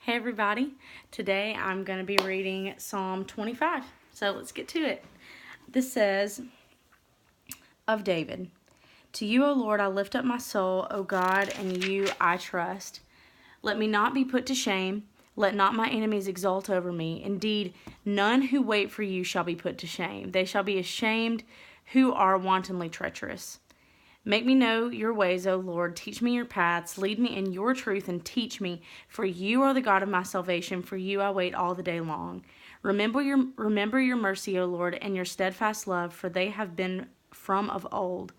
Hey everybody, today I'm going to be reading Psalm 25, so let's get to it. This says, of David, to you, O Lord, I lift up my soul, O God, and you I trust. Let me not be put to shame, let not my enemies exult over me. Indeed, none who wait for you shall be put to shame. They shall be ashamed who are wantonly treacherous. Make me know your ways, O Lord. Teach me your paths. Lead me in your truth and teach me. For you are the God of my salvation. For you I wait all the day long. Remember your mercy, O Lord, and your steadfast love, for they have been from of old.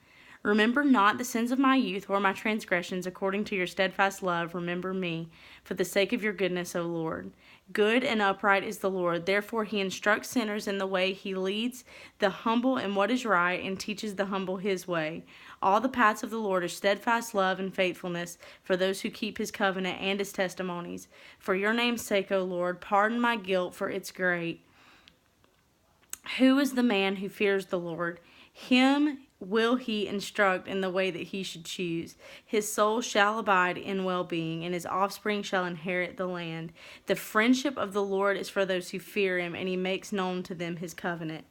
Remember not the sins of my youth or my transgressions. According to your steadfast love, remember me, for the sake of your goodness, O Lord. Good and upright is the Lord. Therefore he instructs sinners in the way. He leads the humble in what is right and teaches the humble his way. All the paths of the Lord are steadfast love and faithfulness for those who keep his covenant and his testimonies. For your name's sake, O Lord, pardon my guilt, for it's great. Who is the man who fears the Lord? Him will he instruct in the way that he should choose. His soul shall abide in well-being, and his offspring shall inherit the land. The friendship of the Lord is for those who fear him, and he makes known to them his covenant.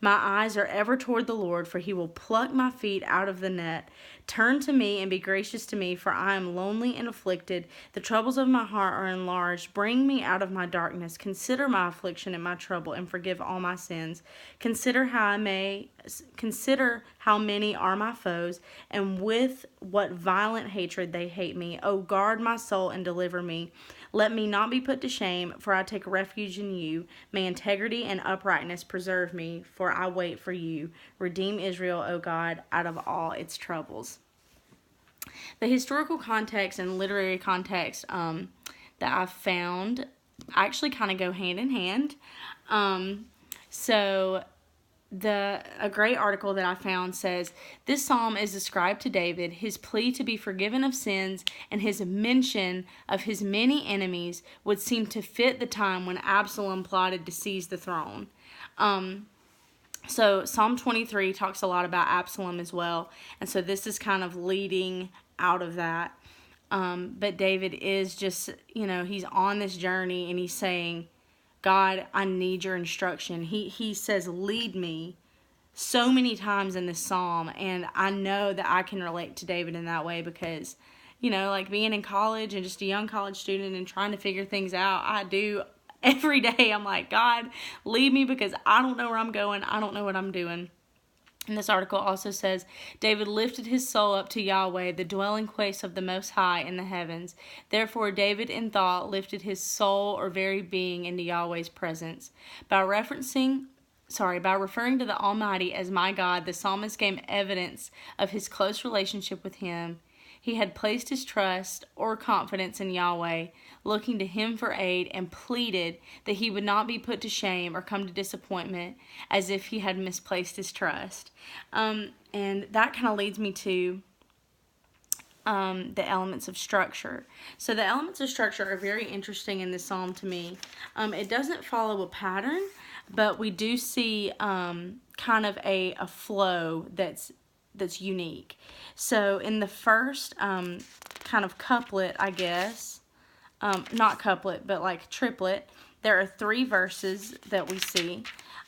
My eyes are ever toward the Lord, for he will pluck my feet out of the net. Turn to me and be gracious to me, for I am lonely and afflicted. The troubles of my heart are enlarged. Bring me out of my darkness. Consider my affliction and my trouble, and forgive all my sins. Consider how many are my foes, and with what violent hatred they hate me. O guard my soul and deliver me. Let me not be put to shame, for I take refuge in you. May integrity and uprightness preserve me, for I wait for you. Redeem Israel, O God, out of all its troubles. The historical context and literary context that I've found actually kind of go hand in hand. A great article that I found says, this psalm is ascribed to David, his plea to be forgiven of sins, and his mention of his many enemies would seem to fit the time when Absalom plotted to seize the throne. So Psalm 23 talks a lot about Absalom as well, and so this is kind of leading out of that. But David is just, he's on this journey, and he's saying, God, I need your instruction. He says, lead me so many times in this psalm, and I know that I can relate to David in that way because, like being in college and just a young college student and trying to figure things out, I do every day. I'm like, God, lead me because I don't know where I'm going. I don't know what I'm doing. And this article also says, David lifted his soul up to Yahweh, the dwelling place of the Most High in the heavens. Therefore, David in thought lifted his soul or very being into Yahweh's presence. By referring to the Almighty as my God, the psalmist gave evidence of his close relationship with him. He had placed his trust or confidence in Yahweh, looking to him for aid, and pleaded that he would not be put to shame or come to disappointment as if he had misplaced his trust. And that kind of leads me to the elements of structure. So the elements of structure are very interesting in this psalm to me. It doesn't follow a pattern, but we do see kind of a flow that's unique. So in the first kind of couplet, I guess, not couplet, but like triplet, there are 3 verses that we see.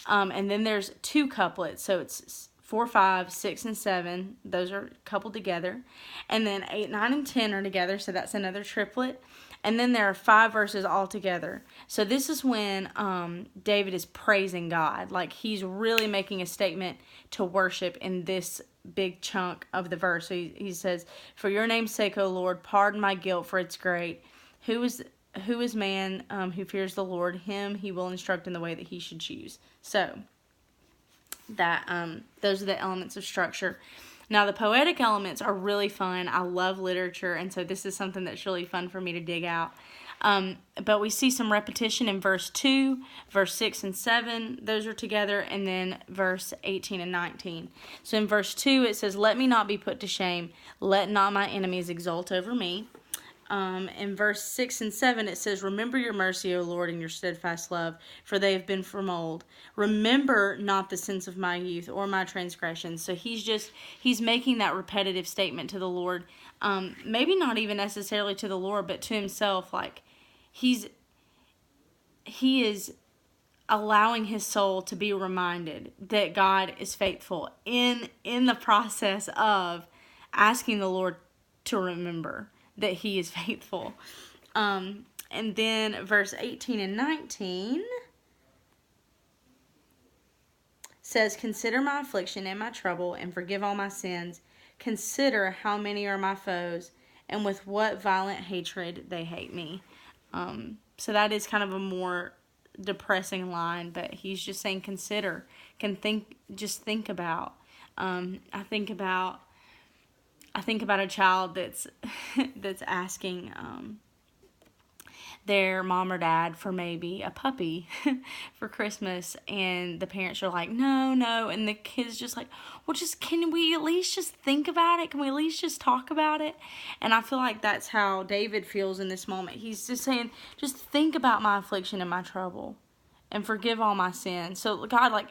And then there's 2 couplets. So it's 4, 5, 6, and 7. Those are coupled together. And then 8, 9, and 10 are together. So that's another triplet. And then there are 5 verses all together. So this is when David is praising God. Like he's really making a statement to worship in this big chunk of the verse. So he says, for your name's sake, O Lord, pardon my guilt, for it's great. Who is man who fears the Lord? Him he will instruct in the way that he should choose. So that those are the elements of structure. Now the poetic elements are really fun. I love literature, and so this is something that's really fun for me to dig out. But we see some repetition in verse 2, verse 6 and 7. Those are together, and then verse 18 and 19. So in verse 2 it says, let me not be put to shame. Let not my enemies exult over me. In verse 6 and 7 it says, remember your mercy, O Lord, and your steadfast love, for they have been from old. Remember not the sins of my youth or my transgressions. So he's making that repetitive statement to the Lord. Maybe not even necessarily to the Lord, but to himself, like he is allowing his soul to be reminded that God is faithful in the process of asking the Lord to remember that he is faithful. And then verse 18 and 19 says, consider my affliction and my trouble and forgive all my sins. Consider how many are my foes and with what violent hatred they hate me. So that is kind of a more depressing line, but he's just saying consider, just think about. I think about a child that's that's asking their mom or dad for maybe a puppy for Christmas, and the parents are like, no, and the kid's just like, well, can we at least just think about it? Can we at least just talk about it? And I feel like that's how David feels in this moment. He's just saying, just think about my affliction and my trouble and forgive all my sins. So God, like,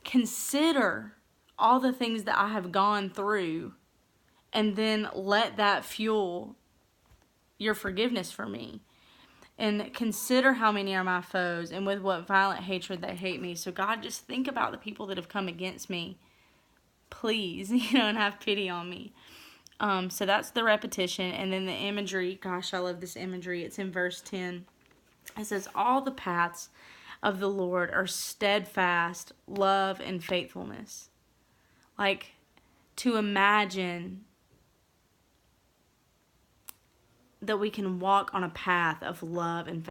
consider all the things that I have gone through, and then let that fuel your forgiveness for me. And consider how many are my foes and with what violent hatred they hate me. So God, just think about the people that have come against me, please, and have pity on me. So that's the repetition. And then the imagery, gosh, I love this imagery. It's in verse 10. It says, all the paths of the Lord are steadfast love and faithfulness. Like, to imagine that we can walk on a path of love and